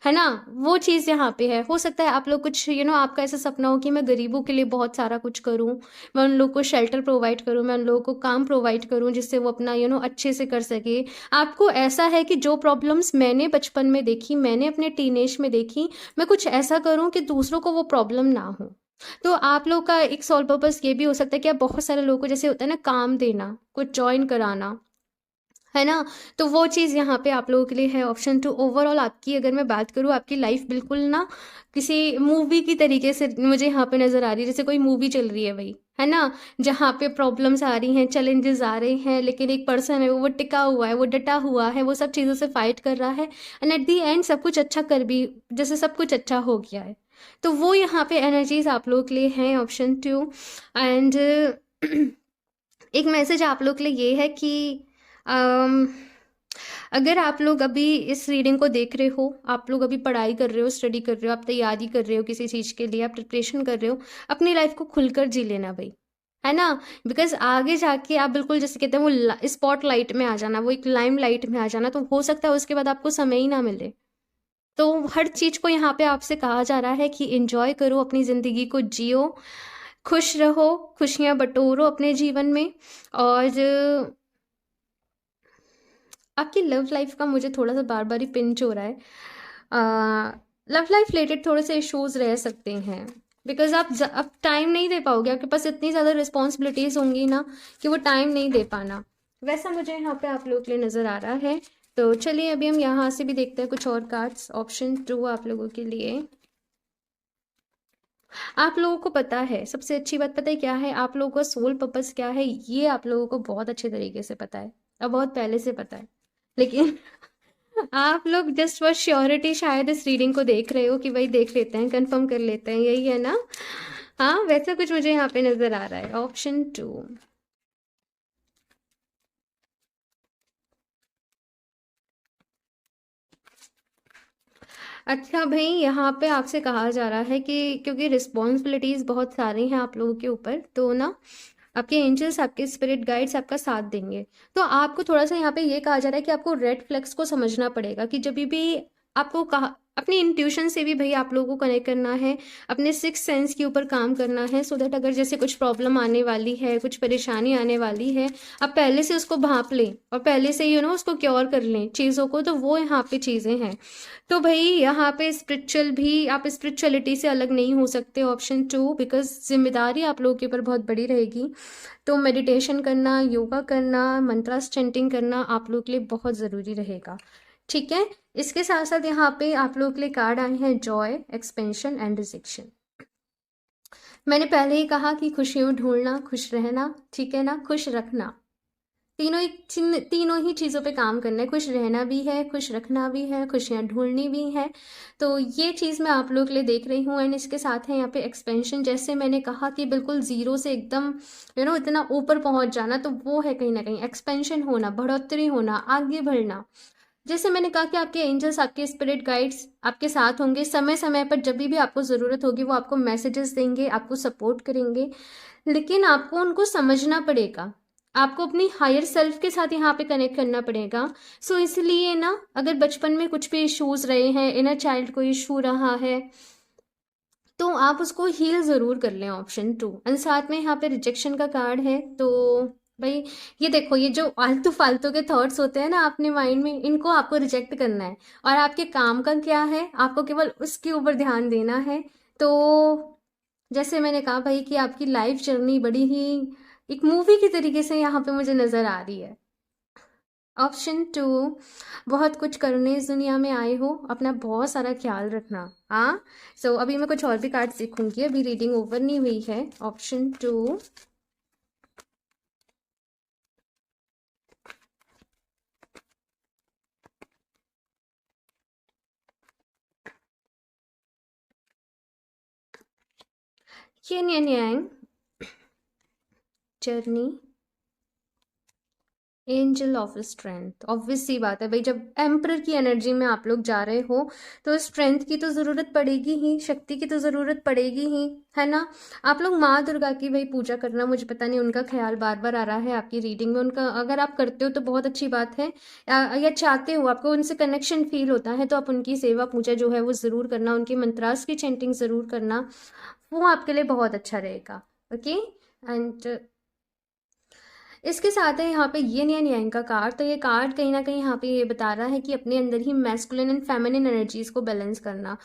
Speaker 1: है ना, वो चीज़ यहाँ पे है। हो सकता है आप लोग कुछ आपका ऐसा सपना हो कि मैं गरीबों के लिए बहुत सारा कुछ करूँ, मैं उन लोग को शेल्टर प्रोवाइड करूँ, मैं उन लोगों को काम प्रोवाइड करूँ जिससे वो अपना अच्छे से कर सके। आपको ऐसा है कि जो प्रॉब्लम्स मैंने बचपन में देखी, मैंने अपने टीनेज में देखी, मैं कुछ ऐसा करूँ कि दूसरों को वो प्रॉब्लम ना हो। तो आप लोग का एक सोल पर्पस ये भी हो सकता है कि आप बहुत सारे लोगों को जैसे होता है ना काम देना, कुछ ज्वाइन कराना, है ना। तो वो चीज़ यहाँ पे आप लोगों के लिए है ऑप्शन 2। ओवरऑल आपकी अगर मैं बात करूँ, आपकी लाइफ बिल्कुल ना किसी मूवी की तरीके से मुझे यहाँ पे नज़र आ रही है, जैसे कोई मूवी चल रही है भाई, है ना, जहाँ पे प्रॉब्लम्स आ रही हैं, चैलेंजेस आ रहे हैं, लेकिन एक पर्सन है वो टिका हुआ है, वो डटा हुआ है, वो सब चीज़ों से फाइट कर रहा है, एंड एट दी एंड सब कुछ अच्छा कर भी, जैसे सब कुछ अच्छा हो गया है। तो वो यहाँ पे एनर्जीज आप लोगों के लिए हैं ऑप्शन 2। एंड एक मैसेज आप लोग के लिए ये है कि अम, अगर आप लोग अभी इस रीडिंग को देख रहे हो, आप लोग अभी पढ़ाई कर रहे हो, स्टडी कर रहे हो, आप तैयारी कर रहे हो किसी चीज़ के लिए, आप प्रिपरेशन कर रहे हो, अपनी लाइफ को खुलकर जी लेना भाई, है ना। बिकॉज आगे जाके आप बिल्कुल जैसे कहते हैं वो स्पॉट लाइट में आ जाना, वो एक लाइम लाइट में आ जाना, तो हो सकता है उसके बाद आपको समय ही ना मिले। तो हर चीज़ को यहाँ पे आपसे कहा जा रहा है कि एंजॉय करो, अपनी ज़िंदगी को जियो, खुश रहो, खुशियाँ बटोरो अपने जीवन में। और आपकी लव लाइफ का मुझे थोड़ा सा बार बार ही पिंच हो रहा है। लव लाइफ रिलेटेड थोड़े से इश्यूज रह सकते हैं, बिकॉज आप टाइम नहीं दे पाओगे, आपके पास इतनी ज़्यादा रिस्पॉन्सिबिलिटीज होंगी ना कि वो टाइम नहीं दे पाना, वैसा मुझे यहाँ पे आप लोगों के लिए नज़र आ रहा है। तो चलिए अभी हम यहाँ से भी देखते हैं कुछ और कार्ड्स। ऑप्शन 2 आप लोगों के लिए, आप लोगों को पता है, सबसे अच्छी बात पता है क्या है, आप लोगों का सोल पर्पस क्या है, ये आप लोगों को बहुत अच्छे तरीके से पता है और बहुत पहले से पता है। लेकिन आप लोग जस्ट फॉर श्योरिटी शायद इस रीडिंग को देख रहे हो कि भाई देख लेते हैं, कंफर्म कर लेते हैं, यही है ना। हाँ वैसा कुछ मुझे यहाँ पे नजर आ रहा है। ऑप्शन 2, अच्छा भाई यहाँ पे आपसे कहा जा रहा है कि क्योंकि रिस्पॉन्सिबिलिटीज बहुत सारी हैं आप लोगों के ऊपर, तो ना आपके एंजल्स, आपके स्पिरिट गाइड्स आपका साथ देंगे। तो आपको थोड़ा सा यहाँ पे ये कहा जा रहा है कि आपको रेड फ्लैग्स को समझना पड़ेगा कि जब भी आपको कहा, अपनी इंट्यूशन से भी भाई आप लोगों को कनेक्ट करना है, अपने सिक्स सेंस के ऊपर काम करना है, सो दैट अगर जैसे कुछ प्रॉब्लम आने वाली है, कुछ परेशानी आने वाली है, आप पहले से उसको भांप लें और पहले से उसको क्योर कर लें चीज़ों को। तो वो यहाँ पे चीज़ें हैं। तो भाई यहाँ पे स्पिरिचुअल भी, आप स्पिरिचुअलिटी से अलग नहीं हो सकते ऑप्शन 2, बिकॉज जिम्मेदारी आप लोगों के ऊपर बहुत बड़ी रहेगी। तो मेडिटेशन करना, योगा करना, मंत्रास चैंटिंग करना आप लोग के लिए बहुत ज़रूरी रहेगा। ठीक है, इसके साथ साथ यहाँ पे आप लोग के लिए कार्ड आए हैं जॉय, एक्सपेंशन एंड रिजेक्शन। मैंने पहले ही कहा कि खुशियों ढूंढना, खुश रहना, ठीक है ना, खुश रखना, तीनों ही चीज़ों पे काम करना है। खुश रहना भी है, खुश रखना भी है, खुशियाँ ढूंढनी भी है। तो ये चीज़ मैं आप लोग के लिए देख रही हूँ। एंड इसके साथ है यहाँ पे एक्सपेंशन, जैसे मैंने कहा कि बिल्कुल ज़ीरो से एकदम इतना ऊपर पहुँच जाना, तो वो है कहीं ना कहीं एक्सपेंशन होना, बढ़ोतरी होना, आगे बढ़ना। जैसे मैंने कहा कि आपके एंजल्स, आपके स्पिरिट गाइड्स आपके साथ होंगे, समय समय पर जब भी आपको ज़रूरत होगी वो आपको मैसेजेस देंगे, आपको सपोर्ट करेंगे, लेकिन आपको उनको समझना पड़ेगा, आपको अपनी हायर सेल्फ के साथ यहाँ पे कनेक्ट करना पड़ेगा। इसलिए ना अगर बचपन में कुछ भी इश्यूज रहे हैं, इनर चाइल्ड को इशू रहा है, तो आप उसको हील ज़रूर कर लें, ऑप्शन 2। एंड साथ में यहाँ पे रिजेक्शन का कार्ड है, तो भाई ये देखो, ये जो आलतू फालतू के थॉट्स होते हैं ना अपने माइंड में, इनको आपको रिजेक्ट करना है। और आपके काम का क्या है, आपको केवल उसके ऊपर ध्यान देना है। तो जैसे मैंने कहा भाई कि आपकी लाइफ जर्नी बड़ी ही एक मूवी की तरीके से यहाँ पे मुझे नज़र आ रही है। ऑप्शन 2, बहुत कुछ करने इस दुनिया में आए हो, अपना बहुत सारा ख्याल रखना। हाँ, सो अभी मैं कुछ और भी कार्ड सीखूंगी, अभी रीडिंग ओवर नहीं हुई है। Option 2, yin yin yang, journey, angel of strength. Obvious सी बात है भाई, जब एम्परर की एनर्जी में आप लोग जा रहे हो तो स्ट्रेंथ की तो ज़रूरत पड़ेगी ही, शक्ति की तो ज़रूरत पड़ेगी ही, है ना। आप लोग माँ दुर्गा की भाई पूजा करना, मुझे पता नहीं उनका ख्याल बार बार आ रहा है आपकी रीडिंग में, उनका अगर आप करते हो तो बहुत अच्छी बात है। या चाहते हो, आपको उनसे कनेक्शन फील होता है, तो आप उनकी सेवा पूजा जो है वो ज़रूर करना, उनकी मंत्रास की चैंटिंग ज़रूर करना, वो आपके लिए बहुत अच्छा रहेगा। ओके। एंड इसके साथ है यहाँ पे यिन एंड यांग का कार्ड। तो ये कार्ड कहीं ना कहीं यहाँ पे ये बता रहा है कि अपने अंदर ही मैस्कुलिन एंड फेमिनिन एनर्जीज को बैलेंस करना।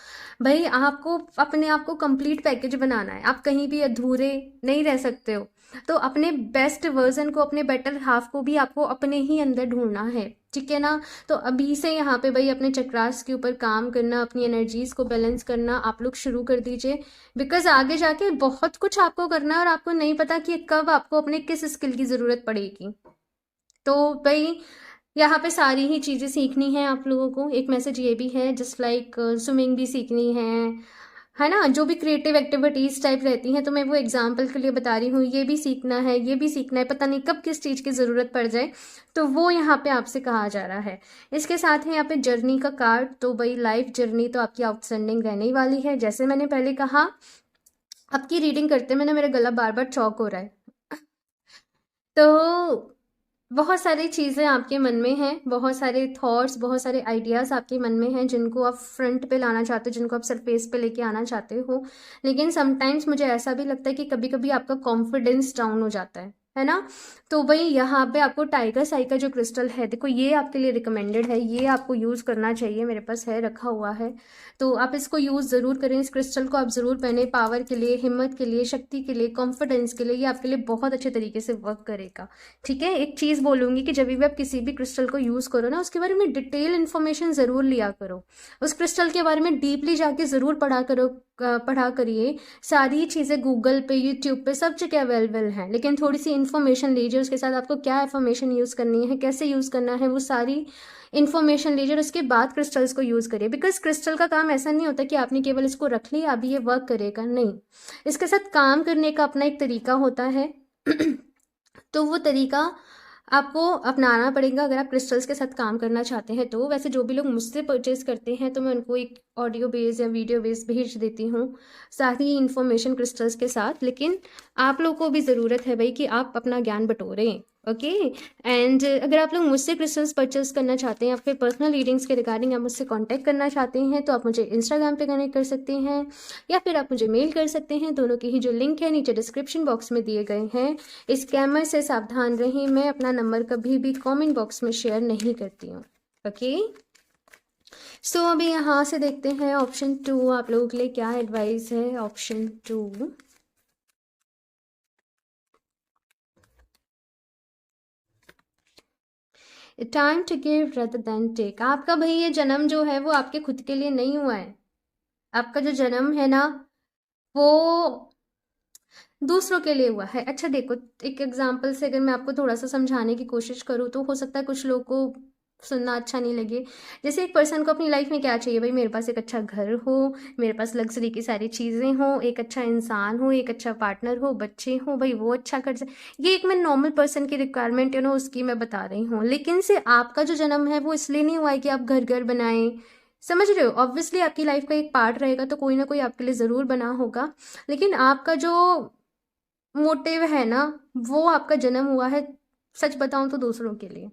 Speaker 1: भाई आपको अपने आप को कंप्लीट पैकेज बनाना है, आप कहीं भी अधूरे नहीं रह सकते हो। तो अपने बेस्ट वर्जन को, अपने बेटर हाफ को भी आपको अपने ही अंदर ढूंढना है, ठीक है ना। तो अभी से यहाँ पे भाई अपने चक्रास के ऊपर काम करना, अपनी एनर्जीज को बैलेंस करना आप लोग शुरू कर दीजिए। बिकॉज आगे जाके बहुत कुछ आपको करना है और आपको नहीं पता कि कब आपको अपने किस स्किल की ज़रूरत पड़ेगी। तो भाई यहाँ पे सारी ही चीज़ें सीखनी है आप लोगों को। एक मैसेज ये भी है, जस्ट लाइक स्विमिंग भी सीखनी है ना। जो भी क्रिएटिव एक्टिविटीज़ टाइप रहती हैं, तो मैं वो एग्जाम्पल के लिए बता रही हूँ, ये भी सीखना है, ये भी सीखना है, पता नहीं कब किस चीज़ की ज़रूरत पड़ जाए, तो वो यहाँ पे आपसे कहा जा रहा है। इसके साथ ही यहाँ पे जर्नी का कार्ड। तो भाई लाइफ जर्नी तो आपकी आउटस्टैंडिंग रहने ही वाली है। जैसे मैंने पहले कहा, आपकी रीडिंग करते मैंने मेरा गला बार बार चौक हो रहा है। तो बहुत सारी चीज़ें आपके मन में हैं, बहुत सारे थॉट्स, बहुत सारे आइडियाज़ आपके मन में हैं, जिनको आप फ्रंट पे लाना चाहते हो, जिनको आप सरफेस पे लेके आना चाहते हो। लेकिन समटाइम्स मुझे ऐसा भी लगता है कि कभी कभी आपका कॉन्फिडेंस डाउन हो जाता है ना। तो भाई यहाँ पे आपको टाइगर साई का जो क्रिस्टल है, देखो ये आपके लिए रिकमेंडेड है, ये आपको यूज़ करना चाहिए, मेरे पास है, रखा हुआ है। तो आप इसको यूज़ ज़रूर करें, इस क्रिस्टल को आप ज़रूर पहने, पावर के लिए, हिम्मत के लिए, शक्ति के लिए, कॉन्फिडेंस के लिए, ये आपके लिए बहुत अच्छे तरीके से वर्क करेगा। ठीक है। एक चीज़ बोलूँगी कि जब भी आप किसी भी क्रिस्टल को यूज़ करो ना, उसके बारे में डिटेल इन्फॉर्मेशन ज़रूर लिया करो, उस क्रिस्टल के बारे में डीपली जाके ज़रूर पढ़ा करो, पढ़ा करिए। सारी चीज़ें गूगल पे, यूट्यूब पे, सब जगह अवेलेबल हैं, लेकिन थोड़ी सी इन्फॉर्मेशन लीजिए, उसके साथ आपको क्या इन्फॉर्मेशन यूज़ करनी है, कैसे यूज़ करना है, वो सारी इन्फॉर्मेशन लीजिए और उसके बाद क्रिस्टल्स को यूज़ करिए। बिकॉज क्रिस्टल का काम ऐसा नहीं होता कि आपने केवल इसको रख लिया अभी ये वर्क करेगा, नहीं, इसके साथ काम करने का अपना एक तरीका होता है। तो वो तरीका आपको अपनाना पड़ेगा अगर आप क्रिस्टल्स के साथ काम करना चाहते हैं। तो वैसे जो भी लोग मुझसे परचेज करते हैं, तो मैं उनको एक ऑडियो बेस या वीडियो बेस भेज देती हूँ, सारी इन्फॉर्मेशन क्रिस्टल्स के साथ। लेकिन आप लोग को भी ज़रूरत है भाई कि आप अपना ज्ञान बटोरें। ओके। एंड अगर आप लोग मुझसे क्रिस्टल्स परचेज करना चाहते हैं या फिर पर्सनल रीडिंग्स के रिगार्डिंग आप मुझसे कांटेक्ट करना चाहते हैं, तो आप मुझे इंस्टाग्राम पे कनेक्ट कर सकते हैं या फिर आप मुझे मेल कर सकते हैं। दोनों के ही जो लिंक है नीचे डिस्क्रिप्शन बॉक्स में दिए गए हैं। स्कैमर से सावधान रहें, मैं अपना नंबर कभी भी कमेंट बॉक्स में शेयर नहीं करती हूँ। ओके। सो अभी यहाँ से देखते हैं ऑप्शन 2 आप लोगों के लिए क्या एडवाइस है। Option 2, time to give rather than take. आपका भाई ये जन्म जो है वो आपके खुद के लिए नहीं हुआ है। आपका जो जन्म है ना, वो दूसरों के लिए हुआ है। अच्छा देखो, एक एग्जाम्पल से अगर मैं आपको थोड़ा सा समझाने की कोशिश करूँ, तो हो सकता है कुछ लोगों को सुनना अच्छा नहीं लगे। जैसे एक पर्सन को अपनी लाइफ में क्या चाहिए, भाई मेरे पास एक अच्छा घर हो, मेरे पास लग्जरी की सारी चीज़ें हो, एक अच्छा इंसान हो, एक अच्छा पार्टनर हो, बच्चे हो, भाई वो अच्छा कर जाए। ये एक मैं नॉर्मल पर्सन की रिक्वायरमेंट उसकी मैं बता रही हूँ। लेकिन से आपका जो जन्म है वो इसलिए नहीं हुआ है कि आप घर घर बनाएं। समझ रहे हो, ऑब्वियसली आपकी लाइफ का एक पार्ट रहेगा, तो कोई ना कोई आपके लिए ज़रूर बना होगा। लेकिन आपका जो मोटिव है ना, वो आपका जन्म हुआ है, सच बताऊं तो दूसरों के लिए,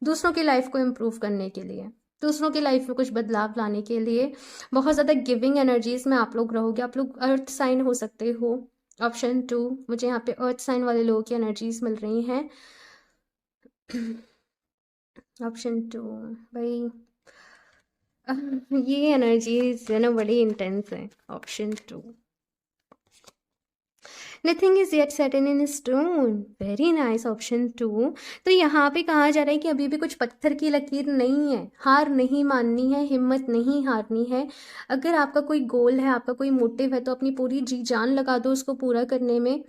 Speaker 1: दूसरों की लाइफ को इम्प्रूव करने के लिए। दूसरों की लाइफ में कुछ बदलाव लाने के लिए बहुत ज़्यादा गिविंग एनर्जीज में आप लोग रहोगे। आप लोग अर्थ साइन हो सकते हो। ऑप्शन 2, मुझे यहाँ पे अर्थ साइन वाले लोगों की एनर्जीज मिल रही हैं। ऑप्शन 2 भाई, ये एनर्जीज है ना बड़ी इंटेंस है। Option 2, nothing is yet set in stone, very nice. Option 2, तो यहाँ पे कहा जा रहा है कि अभी भी कुछ पत्थर की लकीर नहीं है। हार नहीं माननी है, हिम्मत नहीं हारनी है। अगर आपका कोई गोल है, आपका कोई मोटिव है, तो अपनी पूरी जी जान लगा दो उसको पूरा करने में।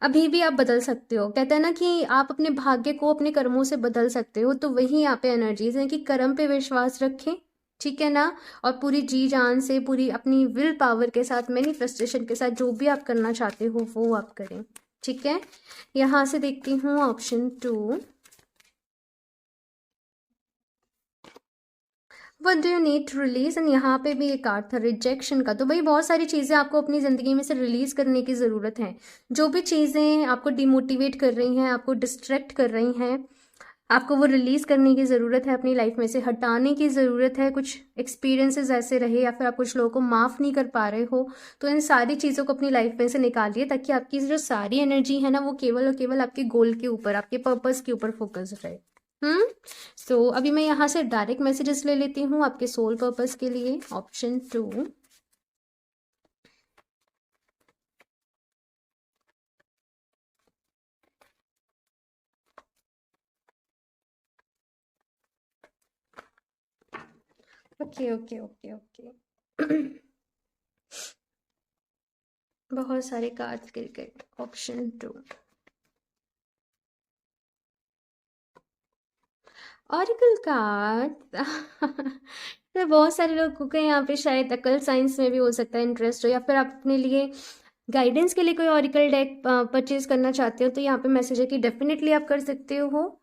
Speaker 1: अभी भी आप बदल सकते हो। कहते हैं ना कि आप अपने भाग्य को अपने कर्मों से बदल सकते हो, तो वही यहाँ पे एनर्जीज है कि कर्म पे विश्वास रखें, ठीक है ना। और पूरी जी जान से, पूरी अपनी विल पावर के साथ, मैनिफेस्टेशन के साथ जो भी आप करना चाहते हो वो आप करें, ठीक है। यहाँ से देखती हूँ option 2, what do you need to release, and यहाँ पे भी एक कार्ड था रिजेक्शन का। तो भाई बहुत सारी चीज़ें आपको अपनी ज़िंदगी में से रिलीज़ करने की ज़रूरत है। जो भी चीज़ें आपको डिमोटिवेट कर रही हैं, आपको डिस्ट्रैक्ट कर रही हैं, आपको वो रिलीज़ करने की ज़रूरत है, अपनी लाइफ में से हटाने की ज़रूरत है। कुछ एक्सपीरियंसेस ऐसे रहे या फिर आप कुछ लोगों को माफ़ नहीं कर पा रहे हो, तो इन सारी चीज़ों को अपनी लाइफ में से निकालिए, ताकि आपकी जो सारी एनर्जी है ना वो केवल और केवल आपके गोल के ऊपर, आपके पर्पस के ऊपर फोकस रहे। सो अभी मैं यहाँ से डायरेक्ट मैसेजेस ले लेती हूँ आपके सोल पर्पस के लिए। Option 2, okay okay okay okay. बहुत सारे कार्ड्स गिर गए। Option 2, oracle card. तो बहुत सारे लोगों को यहाँ पे शायद अकल साइंस में भी हो सकता है इंटरेस्ट हो, या फिर आप अपने लिए गाइडेंस के लिए कोई ऑरिकल डेक परचेज करना चाहते हो, तो यहाँ पे मैसेज है कि डेफिनेटली आप कर सकते हो।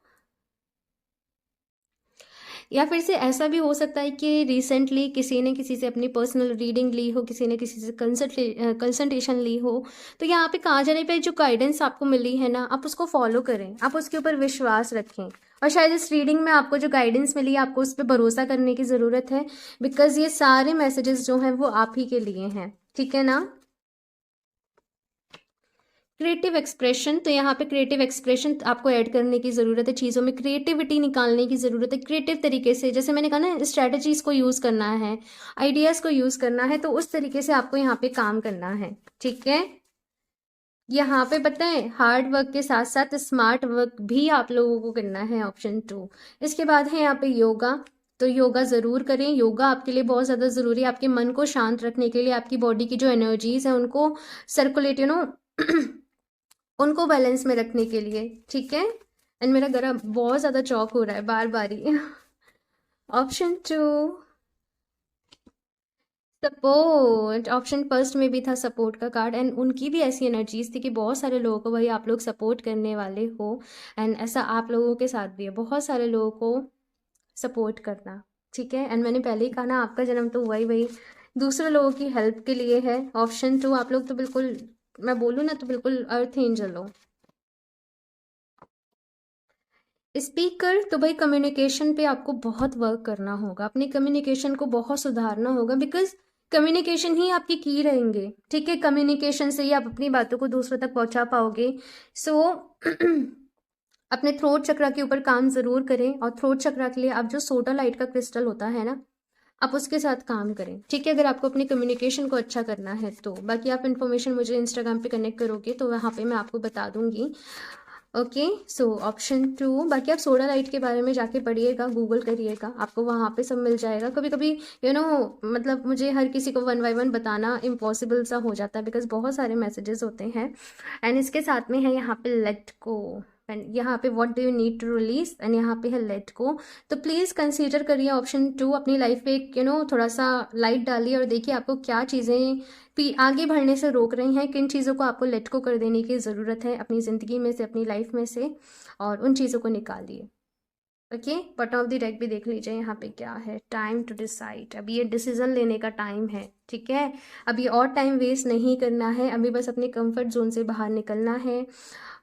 Speaker 1: या फिर से ऐसा भी हो सकता है कि रिसेंटली किसी ने किसी से अपनी पर्सनल रीडिंग ली हो, किसी ने किसी से कंसल्टेशन ली हो। तो यहाँ पे कहा जा रहा है पे जो गाइडेंस आपको मिली है ना, आप उसको फॉलो करें, आप उसके ऊपर विश्वास रखें। और शायद इस रीडिंग में आपको जो गाइडेंस मिली है, आपको उस पर भरोसा करने की ज़रूरत है, बिकॉज ये सारे मैसेजेस जो हैं वो आप ही के लिए हैं, ठीक है ना। क्रिएटिव एक्सप्रेशन, तो यहाँ पे क्रिएटिव एक्सप्रेशन आपको ऐड करने की ज़रूरत है, चीज़ों में क्रिएटिविटी निकालने की ज़रूरत है, क्रिएटिव तरीके से। जैसे मैंने कहा ना, स्ट्रैटेजीज़ को यूज़ करना है, आइडियाज़ को यूज़ करना है, तो उस तरीके से आपको यहाँ पे काम करना है, ठीक है। यहाँ पे पता है, हार्ड वर्क के साथ साथ स्मार्ट वर्क भी आप लोगों को करना है। ऑप्शन 2, इसके बाद है यहाँ पे योगा। तो योगा ज़रूर करें, योगा आपके लिए बहुत ज़्यादा ज़रूरी है, आपके मन को शांत रखने के लिए, आपकी बॉडी की जो एनर्जीज हैं उनको सर्कुलेट उनको बैलेंस में रखने के लिए, ठीक है। एंड मेरा गला बहुत ज़्यादा चौक हो रहा है बार बार ही। Option 2, support. ऑप्शन फर्स्ट में भी था सपोर्ट का कार्ड, एंड उनकी भी ऐसी एनर्जीज थी कि बहुत सारे लोगों को भाई आप लोग सपोर्ट करने वाले हो। एंड ऐसा आप लोगों के साथ भी है, बहुत सारे लोगों को सपोर्ट करना, ठीक है। एंड मैंने पहले ही कहा ना, आपका जन्म तो हुआ ही वही दूसरे लोगों की हेल्प के लिए है। ऑप्शन 2, आप लोग तो बिल्कुल, मैं बोलूँ ना तो बिल्कुल अर्थ एंजल हो। स्पीकर, तो भाई कम्युनिकेशन पे आपको बहुत वर्क करना होगा, अपनी कम्युनिकेशन को बहुत सुधारना होगा, बिकॉज कम्युनिकेशन ही आपकी की रहेंगे, ठीक है। कम्युनिकेशन से ही आप अपनी बातों को दूसरों तक पहुंचा पाओगे। सो अपने थ्रोट चक्रा के ऊपर काम ज़रूर करें, और थ्रोट चक्रा के लिए आप जो सोडा लाइट का क्रिस्टल होता है ना, आप उसके साथ काम करें, ठीक है, अगर आपको अपनी कम्युनिकेशन को अच्छा करना है तो। बाकी आप इन्फॉर्मेशन मुझे इंस्टाग्राम पे कनेक्ट करोगे तो वहाँ पे मैं आपको बता दूंगी। ओके, सो ऑप्शन 2, बाकी आप सोडा लाइट के बारे में जाके पढ़िएगा, गूगल करिएगा, आपको वहाँ पे सब मिल जाएगा। कभी कभी मतलब मुझे हर किसी को 1 बाय 1 बताना इम्पॉसिबल सा हो जाता है, बिकॉज बहुत सारे मैसेजेस होते हैं। एंड इसके साथ में है यहाँ पे लेट गो, एंड यहाँ पे what do you need to release, and यहाँ पे है लेट गो। तो प्लीज़ कंसीडर करिए ऑप्शन 2, अपनी लाइफ पे थोड़ा सा लाइट डालिए, और देखिए आपको क्या चीज़ें आगे बढ़ने से रोक रही हैं, किन चीज़ों को आपको लेट को कर देने की ज़रूरत है अपनी ज़िंदगी में से, अपनी लाइफ में से, और उन चीज़ों को निकालिए। Okay, bottom of the deck भी देख लीजिए यहाँ पे क्या है। टाइम टू डिसाइड, अभी ये डिसीजन लेने का टाइम है, ठीक है। अभी और टाइम वेस्ट नहीं करना है, अभी बस अपने कंफर्ट जोन से बाहर निकलना है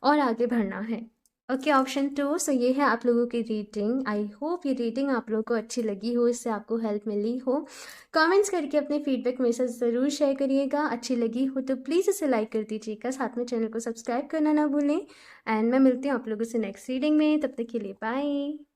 Speaker 1: और आगे बढ़ना है। ओके, ऑप्शन 2, सो ये है आप लोगों की रेटिंग। आई होप ये रेटिंग आप लोगों को अच्छी लगी हो, इससे आपको हेल्प मिली हो। कमेंट्स करके अपने फीडबैक मेरे साथ ज़रूर शेयर करिएगा। अच्छी लगी हो तो प्लीज़ इसे लाइक कर दीजिएगा, साथ में चैनल को सब्सक्राइब करना ना भूलें। एंड मैं मिलती हूँ आप लोगों से नेक्स्ट रीडिंग में, तब तक के लिए बाय।